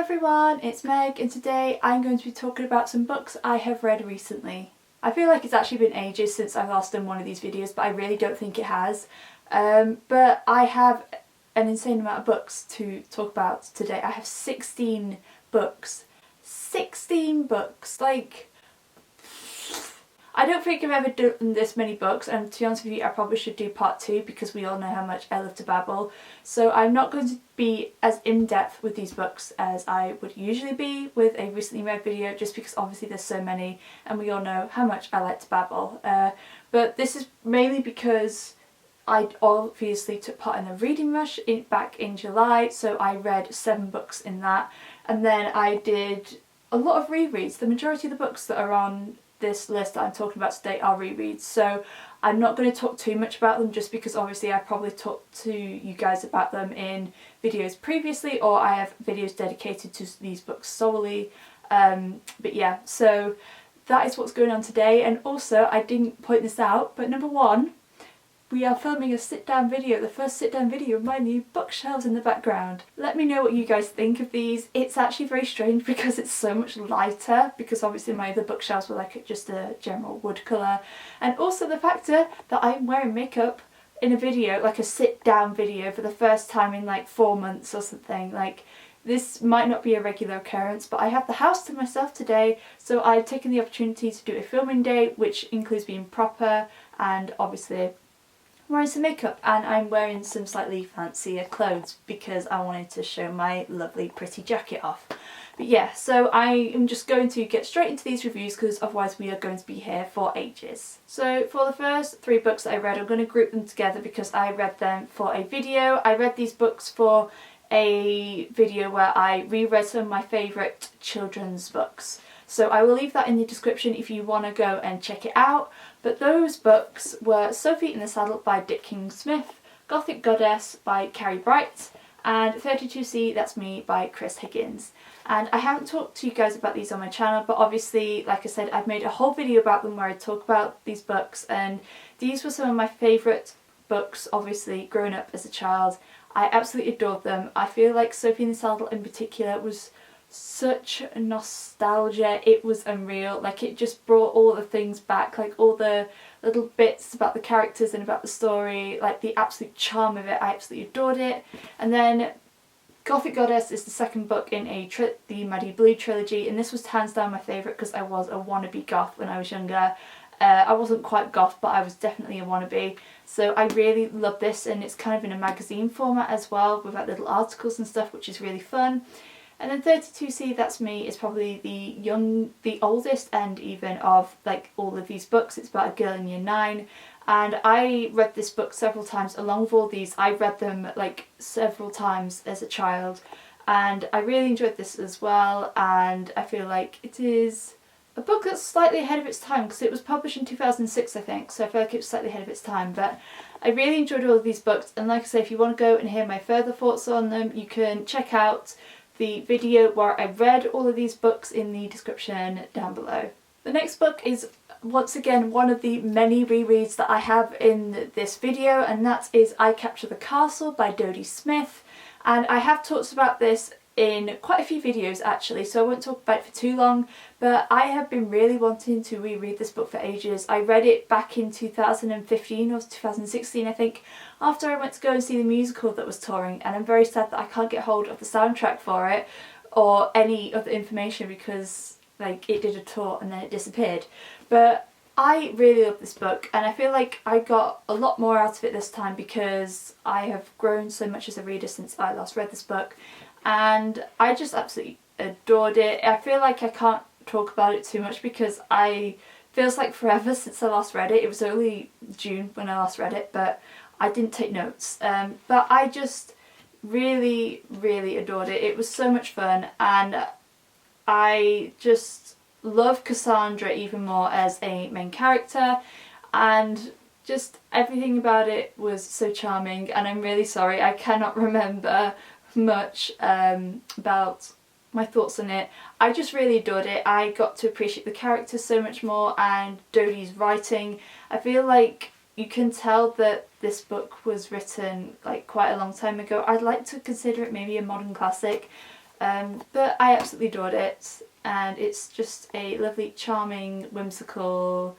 everyone, it's Meg and today I'm going to be talking about some books I have read recently. I feel like it's actually been ages since I've last done one of these videos, but I really don't think it has. But I have an insane amount of books to talk about today. I have 16 books. 16 books! Like, I don't think I've ever done this many books, and to be honest with you, I probably should do part 2 because we all know how much I love to babble. So I'm not going to be as in-depth with these books as I would usually be with a recently read video, just because obviously there's so many and we all know how much I like to babble. But this is mainly because I obviously took part in a reading rush back in July, so I read 7 books in that, and then I did a lot of rereads. The majority of the books that are on this list that I'm talking about today are rereads, so I'm not going to talk too much about them just because obviously I probably talked to you guys about them in videos previously, or I have videos dedicated to these books solely. But yeah, so that is what's going on today. And also, I didn't point this out, but number 1, we are filming a sit-down video, the first sit-down video of my new bookshelves in the background. Let me know what you guys think of these. It's actually very strange because it's so much lighter, because obviously my other bookshelves were like just a general wood colour. And also the factor that I'm wearing makeup in a video, like a sit-down video, for the first time in like 4 months or something. Like, this might not be a regular occurrence, but I have the house to myself today, so I've taken the opportunity to do a filming day, which includes being proper and obviously I'm wearing some makeup, and I'm wearing some slightly fancier clothes because I wanted to show my lovely pretty jacket off. But yeah, so I am just going to get straight into these reviews because otherwise we are going to be here for ages. So for the first 3 books that I read, I'm going to group them together because I read them for a video. I read these books for a video where I reread some of my favourite children's books. So I will leave that in the description if you want to go and check it out. But those books were Sophie in the Saddle by Dick King-Smith, Gothic Goddess by Carrie Bright, and 32C, That's Me by Chris Higgins. And I haven't talked to you guys about these on my channel, but obviously, like I said, I've made a whole video about them where I talk about these books, and these were some of my favourite books, obviously, growing up as a child. I absolutely adored them. I feel like Sophie in the Saddle in particular was such nostalgia. It was unreal. Like, it just brought all the things back, like all the little bits about the characters and about the story, like the absolute charm of it. I absolutely adored it. And then Gothic Goddess is the second book in the Maddie Blue trilogy, and this was hands down my favourite because I was a wannabe goth when I was younger. I wasn't quite goth, but I was definitely a wannabe. So I really love this, and it's kind of in a magazine format as well, with like little articles and stuff, which is really fun. And then 32C, That's Me, is probably the oldest end even of like all of these books. It's about a girl in year 9, and I read this book several times. Along with all these, I read them like several times as a child, and I really enjoyed this as well. And I feel like it is a book that's slightly ahead of its time because it was published in 2006, I think, so I feel like it was slightly ahead of its time. But I really enjoyed all of these books, and like I say, if you want to go and hear my further thoughts on them, you can check out the video where I read all of these books in the description down below. The next book is once again one of the many rereads that I have in this video, and that is I Capture the Castle by Dodie Smith. And I have talked about this in quite a few videos actually, so I won't talk about it for too long, but I have been really wanting to reread this book for ages. I read it back in 2015 or 2016 I think, after I went to go and see the musical that was touring, and I'm very sad that I can't get hold of the soundtrack for it or any other information because like it did a tour and then it disappeared. But I really love this book, and I feel like I got a lot more out of it this time because I have grown so much as a reader since I last read this book, and I just absolutely adored it. I feel like I can't talk about it too much because feels like forever since I last read it. It was only June when I last read it, but I didn't take notes. But I just really, really adored it. It was so much fun, and I just love Cassandra even more as a main character, and just everything about it was so charming. And I'm really sorry I cannot remember much about my thoughts on it. I just really adored it. I got to appreciate the characters so much more, and Dodie's writing. I feel like you can tell that this book was written like quite a long time ago. I'd like to consider it maybe a modern classic. But I absolutely adored it, and it's just a lovely, charming, whimsical,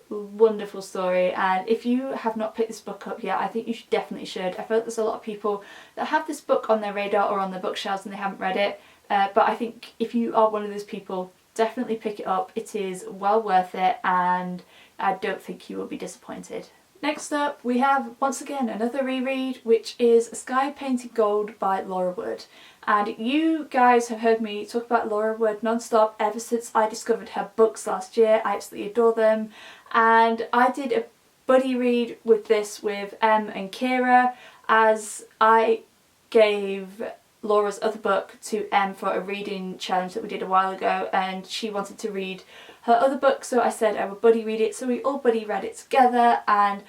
wonderful story. And if you have not picked this book up yet, I think you definitely should. I feel like there's a lot of people that have this book on their radar or on their bookshelves and they haven't read it, but I think if you are one of those people, definitely pick it up. It is well worth it, and I don't think you will be disappointed. Next up we have once again another reread, which is Sky Painted Gold by Laura Wood. And you guys have heard me talk about Laura Wood non-stop ever since I discovered her books last year. I absolutely adore them, and I did a buddy read with this with Em and Kira, as I gave Laura's other book to Em for a reading challenge that we did a while ago, and she wanted to read her other book, so I said I would buddy read it, so we all buddy read it together, and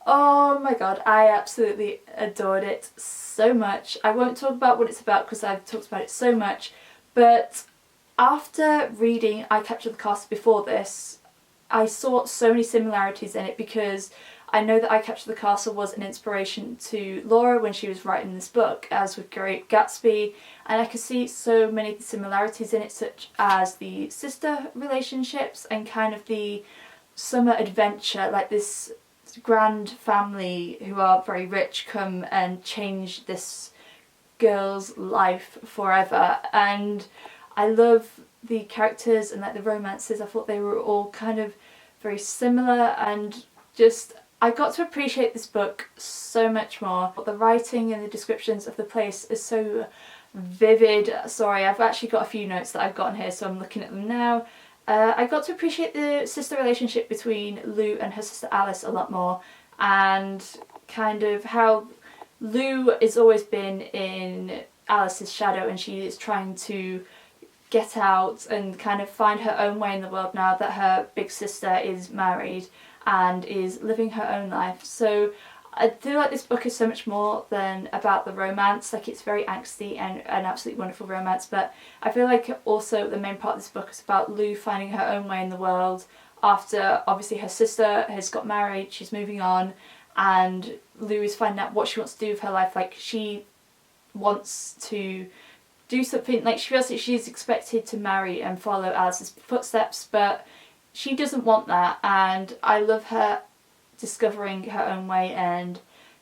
oh my god, I absolutely adored it so much. I won't talk about what it's about because I've talked about it so much, but after reading I Captured the Castle before this, I saw so many similarities in it, because I know that I Captured the Castle was an inspiration to Laura when she was writing this book, as with Great Gatsby, and I could see so many similarities in it, such as the sister relationships and kind of the summer adventure, like this grand family who are very rich come and change this girl's life forever. And I love the characters and like the romances. I thought they were all kind of very similar, and just I got to appreciate this book so much more. The writing and the descriptions of the place is so vivid. Sorry, I've actually got a few notes that I've got on here, so I'm looking at them now. I got to appreciate the sister relationship between Lou and her sister Alice a lot more, and kind of how Lou has always been in Alice's shadow, and she is trying to get out and kind of find her own way in the world now that her big sister is married and is living her own life. So I feel like this book is so much more than about the romance. Like, it's very angsty and an absolutely wonderful romance, but I feel like also the main part of this book is about Lou finding her own way in the world after obviously her sister has got married, she's moving on, and Lou is finding out what she wants to do with her life. Like, she wants to do something, like she feels that she's expected to marry and follow Alice's footsteps, but she doesn't want that, and I love her discovering her own way and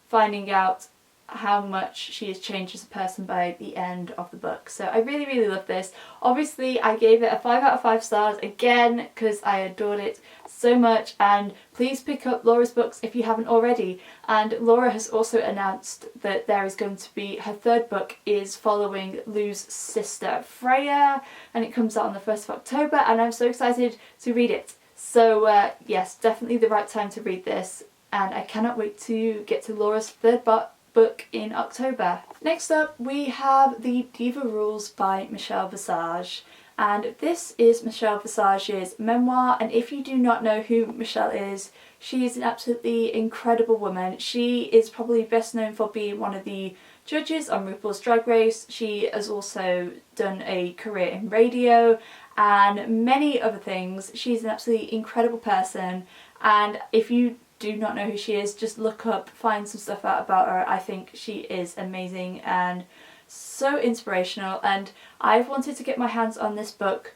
finding out how much she has changed as a person by the end of the book. So I really, really love this. Obviously I gave it a 5 out of 5 stars again because I adored it so much, and please pick up Laura's books if you haven't already. And Laura has also announced that there is going to be, her third book is following Lou's sister Freya, and it comes out on the 1st of October, and I'm so excited to read it. So yes, definitely the right time to read this, and I cannot wait to get to Laura's third book in October. Next up we have the Diva Rules by Michelle Visage, and this is Michelle Visage's memoir. And if you do not know who Michelle is, she is an absolutely incredible woman. She is probably best known for being one of the judges on RuPaul's Drag Race. She has also done a career in radio and many other things. She's an absolutely incredible person, and if you do not know who she is, just look up, find some stuff out about her. I think she is amazing and so inspirational, and I've wanted to get my hands on this book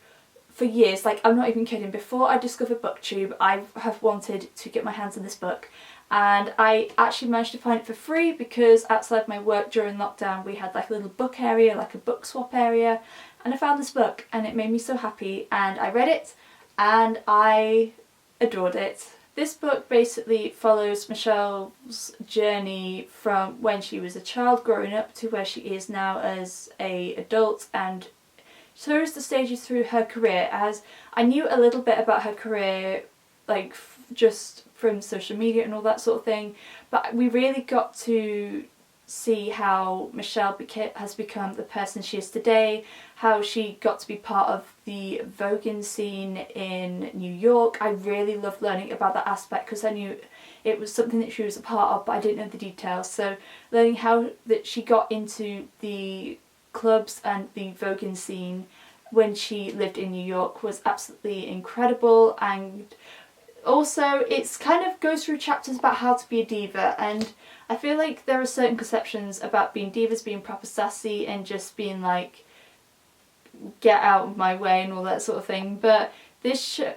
for years. Like, I'm not even kidding. Before I discovered BookTube, I have wanted to get my hands on this book, and I actually managed to find it for free because outside my work during lockdown we had like a little book area, like a book swap area, and I found this book and it made me so happy, and I read it and I adored it. This book basically follows Michelle's journey from when she was a child growing up to where she is now as an adult, and shows the stages through her career. As I knew a little bit about her career, like just from social media and all that sort of thing, but we really got to see how Michelle has become the person she is today, how she got to be part of the voguing scene in New York. I really loved learning about that aspect because I knew it was something that she was a part of, but I didn't know the details. So learning how that she got into the clubs and the voguing scene when she lived in New York was absolutely incredible. And also it's kind of goes through chapters about how to be a diva, and I feel like there are certain conceptions about being divas being proper sassy and just being like get out of my way and all that sort of thing. But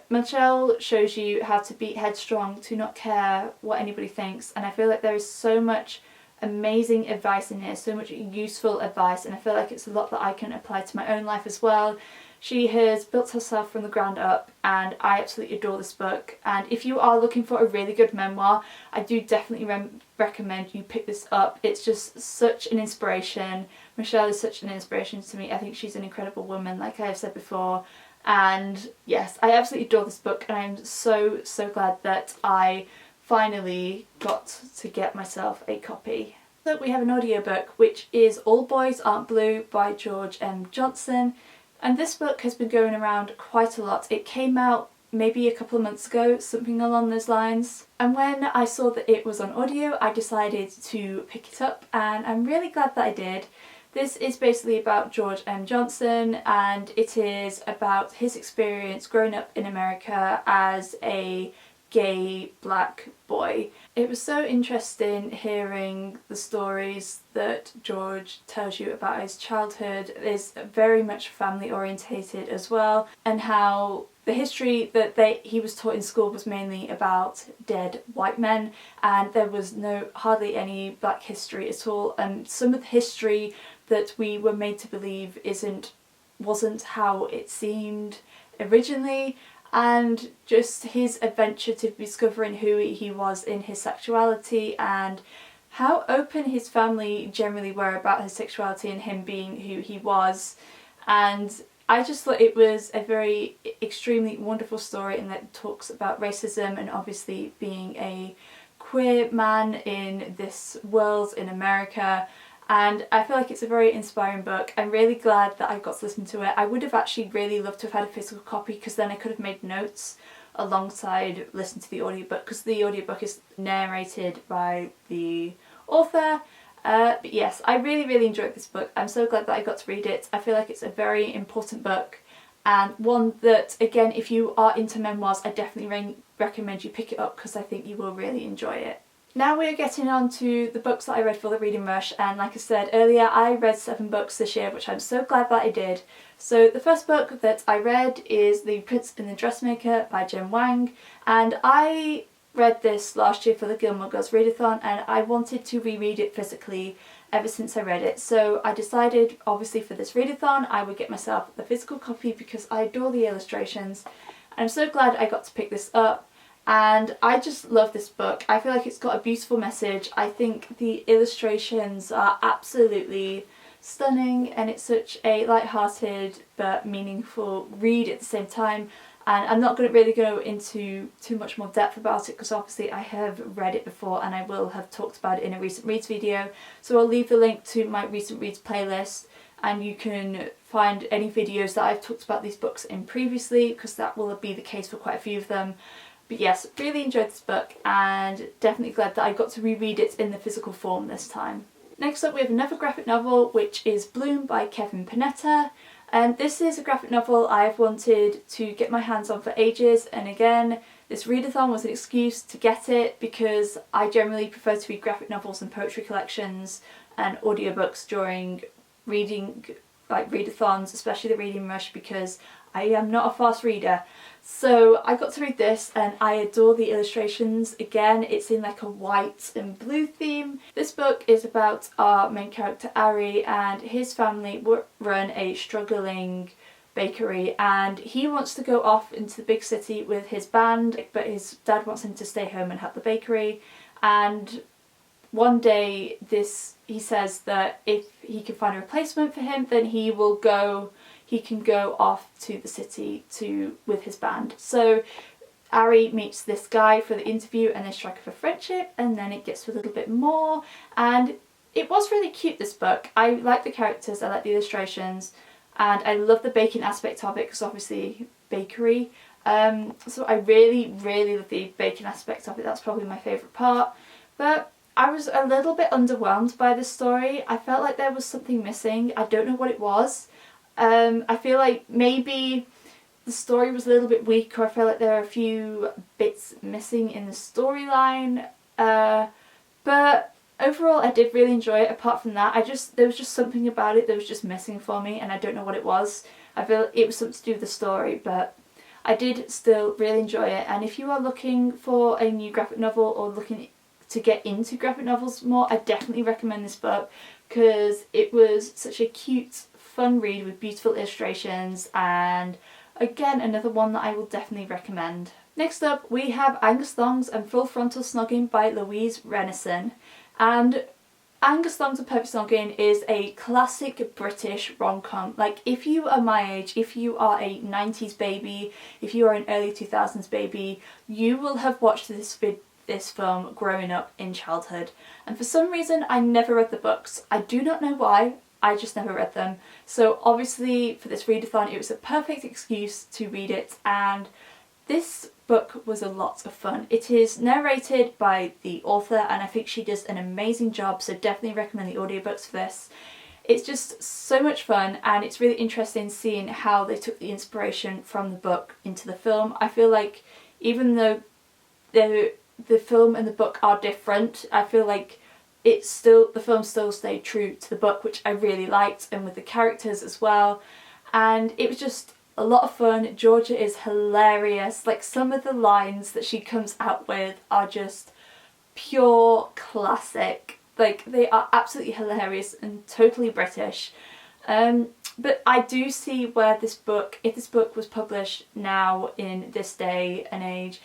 Michelle shows you how to be headstrong, to not care what anybody thinks, and I feel like there is so much amazing advice in here, so much useful advice, and I feel like it's a lot that I can apply to my own life as well. She has built herself from the ground up, and I absolutely adore this book. And if you are looking for a really good memoir, I do definitely recommend you pick this up. It's just such an inspiration. Michelle is such an inspiration to me. I think she's an incredible woman, like I have said before. And yes, I absolutely adore this book, and I'm so glad that I finally got to get myself a copy. So we have an audiobook, which is All Boys Aren't Blue by George M. Johnson. And this book has been going around quite a lot. It came out maybe a couple of months ago, something along those lines. And when I saw that it was on audio, I decided to pick it up, and I'm really glad that I did. This is basically about George M. Johnson, and it is about his experience growing up in America as a gay black boy. It was so interesting hearing the stories that George tells you about his childhood. It is very much family orientated as well, and how the history that he was taught in school was mainly about dead white men, and there was hardly any black history at all, and some of the history that we were made to believe wasn't how it seemed originally. And just his adventure to discovering who he was in his sexuality, and how open his family generally were about his sexuality and him being who he was. And I just thought it was a very extremely wonderful story, and that talks about racism and obviously being a queer man in this world in America. And I feel like it's a very inspiring book. I'm really glad that I got to listen to it. I would have actually really loved to have had a physical copy, because then I could have made notes alongside listening to the audiobook, because the audiobook is narrated by the author. But yes, I really enjoyed this book. I'm so glad that I got to read it. I feel like it's a very important book, and one that, again, if you are into memoirs, I definitely recommend you pick it up, because I think you will really enjoy it. Now we are getting on to the books that I read for the reading rush, and like I said earlier, I read 7 books this year, which I'm so glad that I did. So the first book that I read is The Prince and the Dressmaker by Jen Wang, and I read this last year for the Gilmore Girls Readathon, and I wanted to reread it physically ever since I read it. So I decided, obviously, for this readathon I would get myself the physical copy because I adore the illustrations, and I'm so glad I got to pick this up. And I just love this book. I feel like it's got a beautiful message. I think the illustrations are absolutely stunning, and it's such a light-hearted but meaningful read at the same time. And I'm not going to really go into too much more depth about it, because obviously I have read it before and I will have talked about it in a recent reads video. So I'll leave the link to my recent reads playlist, and you can find any videos that I've talked about these books in previously, because that will be the case for quite a few of them. But yes, really enjoyed this book, and definitely glad that I got to reread it in the physical form this time. Next up we have another graphic novel, which is Bloom by Kevin Panetta. And this is a graphic novel I've wanted to get my hands on for ages, and again, this readathon was an excuse to get it, because I generally prefer to read graphic novels and poetry collections and audiobooks during reading, like readathons, especially the reading rush, because I am not a fast reader. So I got to read this, and I adore the illustrations. Again, it's in like a white and blue theme. This book is about our main character Ari, and his family run a struggling bakery, and he wants to go off into the big city with his band, but his dad wants him to stay home and help the bakery. And one day he says that if he can find a replacement for him, then he can go off to the city with his band. So Ari meets this guy for the interview, and they strike up a friendship, and then it gets a little bit more. And it was really cute, this book. I like the characters, I like the illustrations, and I love the baking aspect of it, because obviously bakery. So I really love the baking aspect of it. That's probably my favourite part. But I was a little bit underwhelmed by this story. I felt like there was something missing. I don't know what it was. I feel like maybe the story was a little bit weak, or I feel like there are a few bits missing in the storyline. But overall I did really enjoy it. Apart from that, there was just something about it that was just missing for me, and I don't know what it was. I feel it was something to do with the story, but I did still really enjoy it. And if you are looking for a new graphic novel or looking to get into graphic novels more, I definitely recommend this book because it was such a cute, fun read with beautiful illustrations, and again another one that I will definitely recommend. Next up we have Angus Thongs and Full Frontal Snogging by Louise Renison. And Angus Thongs and Perfect Noggin is a classic British rom-com. Like, if you are my age, if you are a 90s baby, if you are an early 2000s baby, you will have watched this film growing up in childhood. And for some reason I never read the books. I do not know why, I just never read them. So obviously for this readathon it was a perfect excuse to read it, and this book was a lot of fun. It is narrated by the author and I think she does an amazing job, so definitely recommend the audiobooks for this. It's just so much fun, and it's really interesting seeing how they took the inspiration from the book into the film. I feel like even though the film and the book are different, I feel like the film still stayed true to the book, which I really liked, and with the characters as well. And it was just a lot of fun. Georgia is hilarious. Like, some of the lines that she comes out with are just pure classic. Like, they are absolutely hilarious and totally British. But I do see where if this book was published now in this day and age,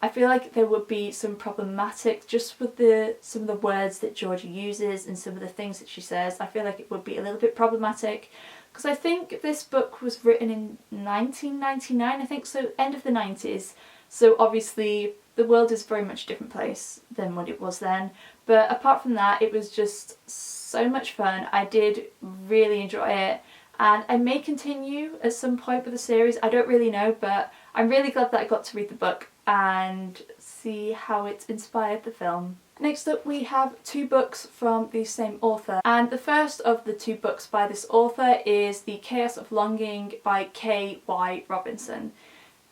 I feel like there would be some problematic, just with some of the words that Georgia uses and some of the things that she says. I feel like it would be a little bit problematic, because I think this book was written in 1999, I think, so end of the 90s. So obviously the world is very much a different place than what it was then. But apart from that, it was just so much fun. I did really enjoy it, and I may continue at some point with the series. I don't really know, but I'm really glad that I got to read the book and see how it inspired the film. Next up we have two books from the same author, and the first of the two books by this author is The Chaos of Longing by K.Y. Robinson.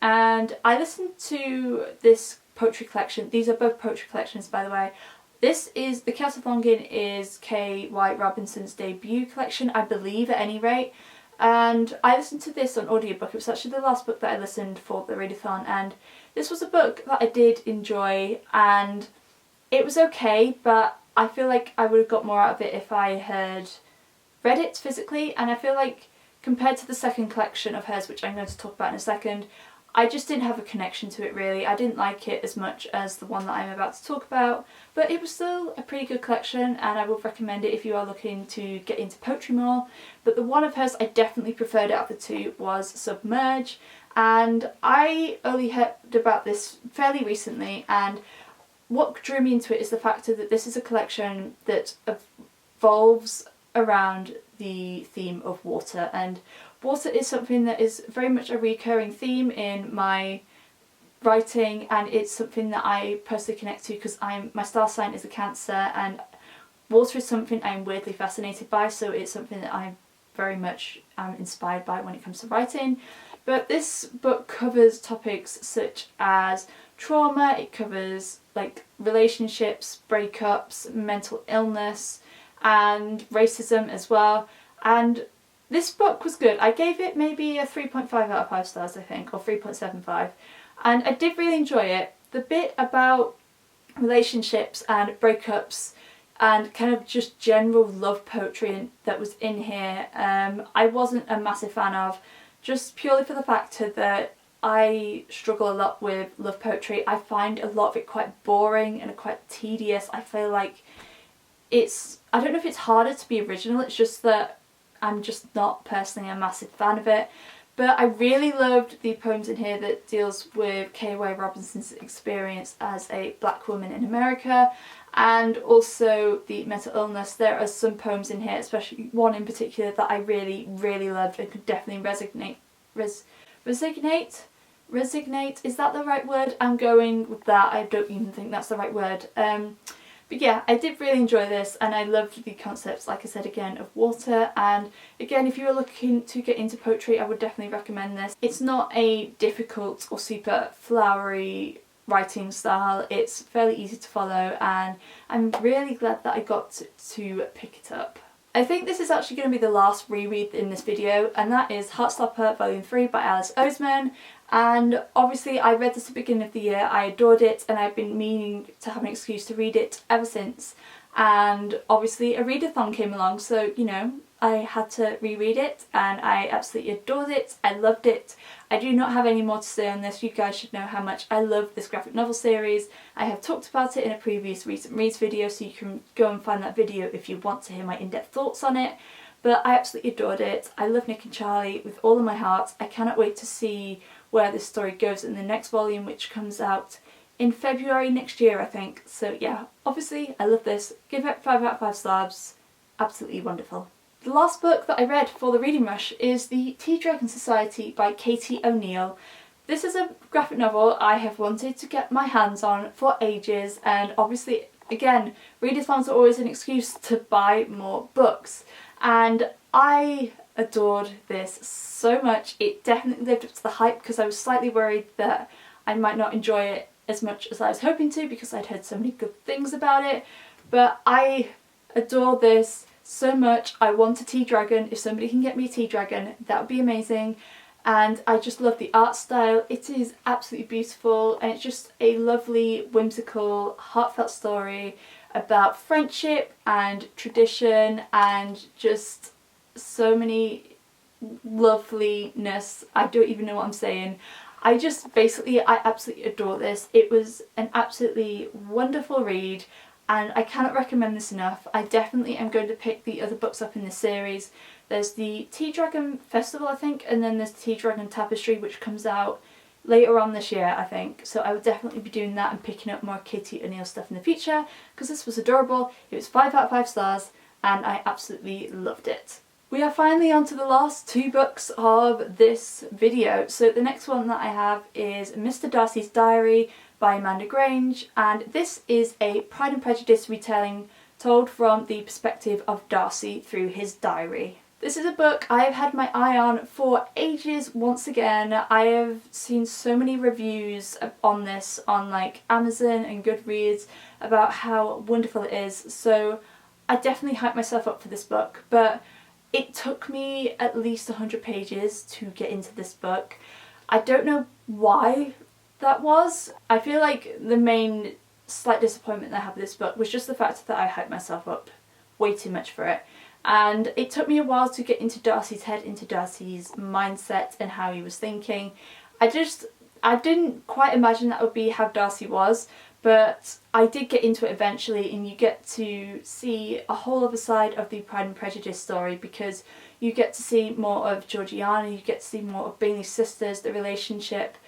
And I listened to this poetry collection. These are both poetry collections, by the way. The Chaos of Longing is K.Y. Robinson's debut collection, I believe, at any rate. And I listened to this on audiobook. It was actually the last book that I listened for the readathon, and this was a book that I did enjoy, and it was okay, but I feel like I would have got more out of it if I had read it physically. And I feel like compared to the second collection of hers, which I'm going to talk about in a second, I just didn't have a connection to it really. I didn't like it as much as the one that I'm about to talk about, but it was still a pretty good collection, and I would recommend it if you are looking to get into poetry more. But the one of hers I definitely preferred out of the two was Submerge, and I only heard about this fairly recently, and what drew me into it is the fact that this is a collection that evolves around the theme of water, and water is something that is very much a recurring theme in my writing, and it's something that I personally connect to because my star sign is a Cancer, and water is something I'm weirdly fascinated by, so it's something that I very much am inspired by when it comes to writing. But this book covers topics such as trauma, it covers like relationships, breakups, mental illness, and racism as well. And this book was good. I gave it maybe a 3.5 out of 5 stars, I think, or 3.75, and I did really enjoy it. The bit about relationships and breakups and kind of just general love poetry that was in here, I wasn't a massive fan of, just purely for the fact that I struggle a lot with love poetry. I find a lot of it quite boring and quite tedious. I feel like I don't know if it's harder to be original, it's just that I'm just not personally a massive fan of it. But I really loved the poems in here that deals with K.Y. Robinson's experience as a black woman in America, and also the mental illness. There are some poems in here, especially one in particular, that I really, really loved and could definitely resonate? Is that the right word? I'm going with that. I don't even think that's the right word. But yeah, I did really enjoy this, and I loved the concepts, like I said again, of water. And again, if you are looking to get into poetry, I would definitely recommend this. It's not a difficult or super flowery writing style. It's fairly easy to follow, and I'm really glad that I got to pick it up. I think this is actually going to be the last reread in this video, and that is Heartstopper Volume 3 by Alice Oseman. And obviously I read this at the beginning of the year, I adored it, and I've been meaning to have an excuse to read it ever since. And obviously a readathon came along, so you know, I had to reread it and I absolutely adored it. I loved it. I do not have any more to say on this. You guys should know how much I love this graphic novel series. I have talked about it in a previous recent reads video, so you can go and find that video if you want to hear my in-depth thoughts on it. But I absolutely adored it. I love Nick and Charlie with all of my heart. I cannot wait to see where this story goes in the next volume, which comes out in February next year, I think. So yeah, obviously I love this. Give it 5 out of 5 stars. Absolutely wonderful. The last book that I read for the reading rush is The Tea Dragon Society by Katie O'Neill. This is a graphic novel I have wanted to get my hands on for ages, and obviously again, readathons are always an excuse to buy more books, and I adored this so much. It definitely lived up to the hype because I was slightly worried that I might not enjoy it as much as I was hoping to because I'd heard so many good things about it, but I adore this so much. I want a tea dragon. If somebody can get me a tea dragon, that would be amazing. And I just love the art style. It is absolutely beautiful, and it's just a lovely, whimsical, heartfelt story about friendship and tradition and just so many loveliness. I don't even know what I'm saying. I absolutely adore this. It was an absolutely wonderful read, and I cannot recommend this enough. I definitely am going to pick the other books up in this series. There's the Tea Dragon Festival, I think, and then there's the Tea Dragon Tapestry, which comes out later on this year, I think. So I would definitely be doing that and picking up more Katie O'Neill stuff in the future, because this was adorable. It was 5 out of 5 stars, and I absolutely loved it. We are finally on to the last 2 books of this video. So the next one that I have is Mr. Darcy's Diary by Amanda Grange, and this is a Pride and Prejudice retelling told from the perspective of Darcy through his diary. This is a book I have had my eye on for ages. Once again, I have seen so many reviews on this on like Amazon and Goodreads about how wonderful it is, so I definitely hyped myself up for this book, but it took me at least 100 pages to get into this book. I don't know why that was. I feel like the main slight disappointment that I had with this book was just the fact that I hyped myself up way too much for it. And it took me a while to get into Darcy's head, into Darcy's mindset and how he was thinking. I didn't quite imagine that would be how Darcy was, but I did get into it eventually, and you get to see a whole other side of the Pride and Prejudice story, because you get to see more of Georgiana, you get to see more of Bingley's sisters, the relationship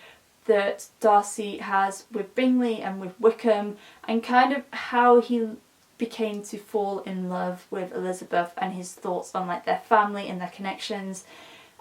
that Darcy has with Bingley and with Wickham, and kind of how he became to fall in love with Elizabeth and his thoughts on like their family and their connections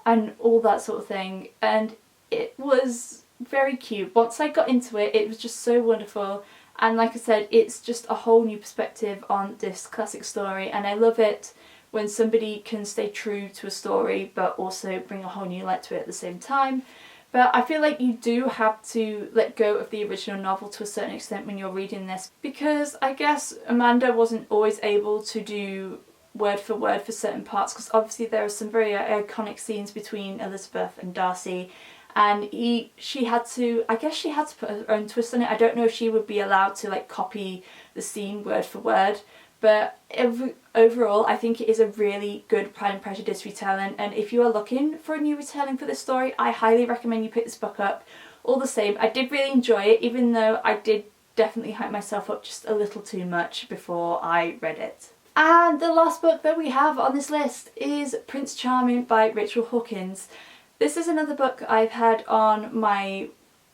and all that sort of thing. And it was very cute. Once I got into it, it was just so wonderful, and like I said, it's just a whole new perspective on this classic story, and I love it when somebody can stay true to a story but also bring a whole new light to it at the same time. But I feel like you do have to let go of the original novel to a certain extent when you're reading this, because I guess Amanda wasn't always able to do word for certain parts, because obviously there are some very iconic scenes between Elizabeth and Darcy, and she had to put her own twist on it. I don't know if she would be allowed to like copy the scene word for word, but overall I think it is a really good Pride and Prejudice retelling, and if you are looking for a new retelling for this story, I highly recommend you pick this book up. All the same, I did really enjoy it, even though I did definitely hype myself up just a little too much before I read it. And the last book that we have on this list is Prince Charming by Rachel Hawkins. This is another book I've had on my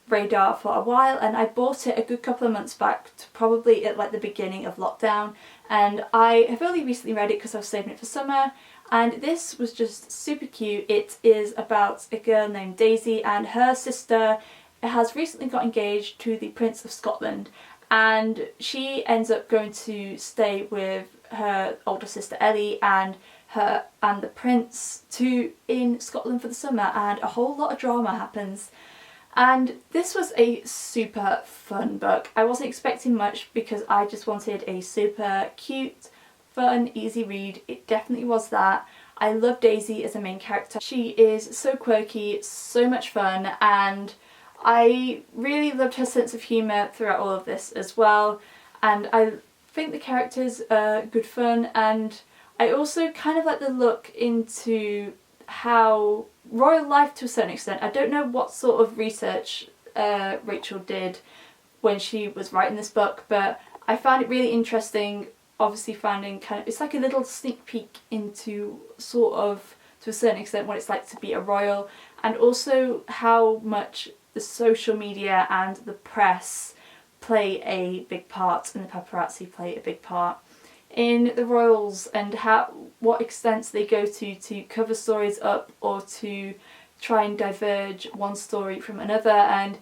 radar for a while, and I bought it a good couple of months back, probably at like the beginning of lockdown, and I have only recently read it because I was saving it for summer, and this was just super cute. It is about a girl named Daisy, and her sister has recently got engaged to the Prince of Scotland, and she ends up going to stay with her older sister Ellie and the prince in Scotland for the summer, and a whole lot of drama happens. And this was a super fun book. I wasn't expecting much because I just wanted a super cute, fun, easy read. It definitely was that. I love Daisy as a main character. She is so quirky, so much fun, and I really loved her sense of humour throughout all of this as well. And I think the characters are good fun, and I also kind of like the look into how royal life to a certain extent. I don't know what sort of research Rachel did when she was writing this book, but I found it really interesting, obviously finding kind of, it's like a little sneak peek into sort of, to a certain extent, what it's like to be a royal, and also how much the social media and the press play a big part, and the paparazzi play a big part in the royals, and what extents they go to cover stories up or to try and diverge one story from another. And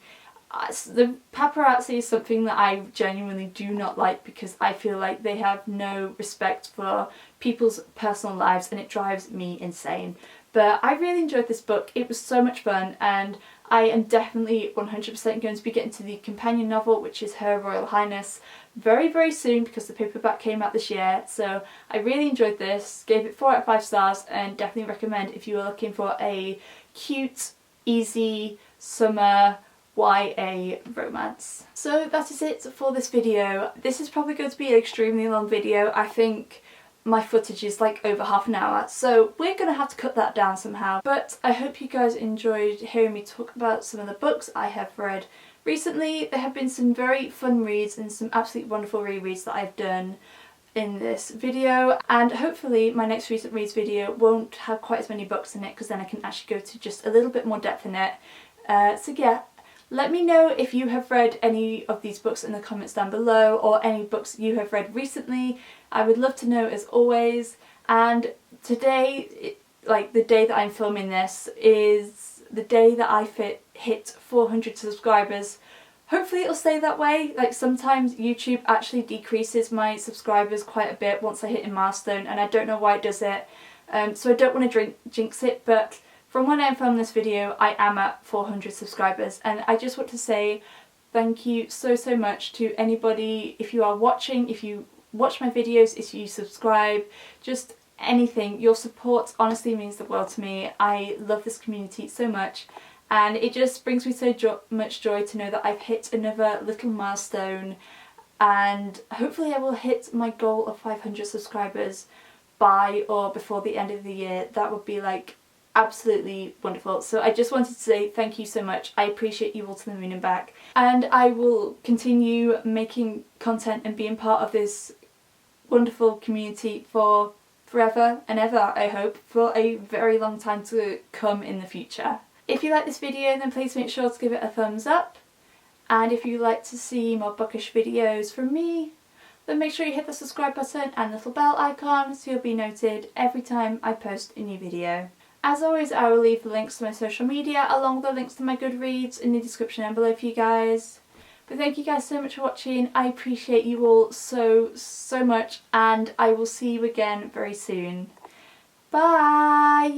the paparazzi is something that I genuinely do not like, because I feel like they have no respect for people's personal lives and it drives me insane. But I really enjoyed this book. It was so much fun, and I am definitely 100% going to be getting to the companion novel, which is Her Royal Highness, very, very soon, because the paperback came out this year. So I really enjoyed this, gave it 4 out of 5 stars, and definitely recommend if you are looking for a cute, easy, summer YA romance. So that is it for this video. This is probably going to be an extremely long video. I think my footage is like over half an hour, so we're going to have to cut that down somehow. But I hope you guys enjoyed hearing me talk about some of the books I have read recently. There have been some very fun reads and some absolutely wonderful rereads that I've done in this video, and hopefully my next recent reads video won't have quite as many books in it, because then I can actually go to just a little bit more depth in it. So yeah, let me know if you have read any of these books in the comments down below, or any books you have read recently. I would love to know as always. And today, like the day that I'm filming this, is the day that I hit 400 subscribers. Hopefully it'll stay that way. Like sometimes YouTube actually decreases my subscribers quite a bit once I hit a milestone, and I don't know why it does it. So I don't want to jinx it, but from when I'm filming this video, I am at 400 subscribers, and I just want to say thank you so much to anybody. If you are watching, if you watch my videos, if you subscribe, just anything. Your support honestly means the world to me. I love this community so much, and it just brings me so much joy to know that I've hit another little milestone, and hopefully I will hit my goal of 500 subscribers by or before the end of the year. That would be like absolutely wonderful. So I just wanted to say thank you so much. I appreciate you all to the moon and back, and I will continue making content and being part of this wonderful community for forever and ever, I hope, for a very long time to come in the future. If you like this video, then please make sure to give it a thumbs up, and if you'd like to see more bookish videos from me, then make sure you hit the subscribe button and little bell icon so you'll be noted every time I post a new video. As always, I will leave the links to my social media along with the links to my Goodreads in the description down below for you guys. But thank you guys so much for watching. I appreciate you all so much, and I will see you again very soon. Bye!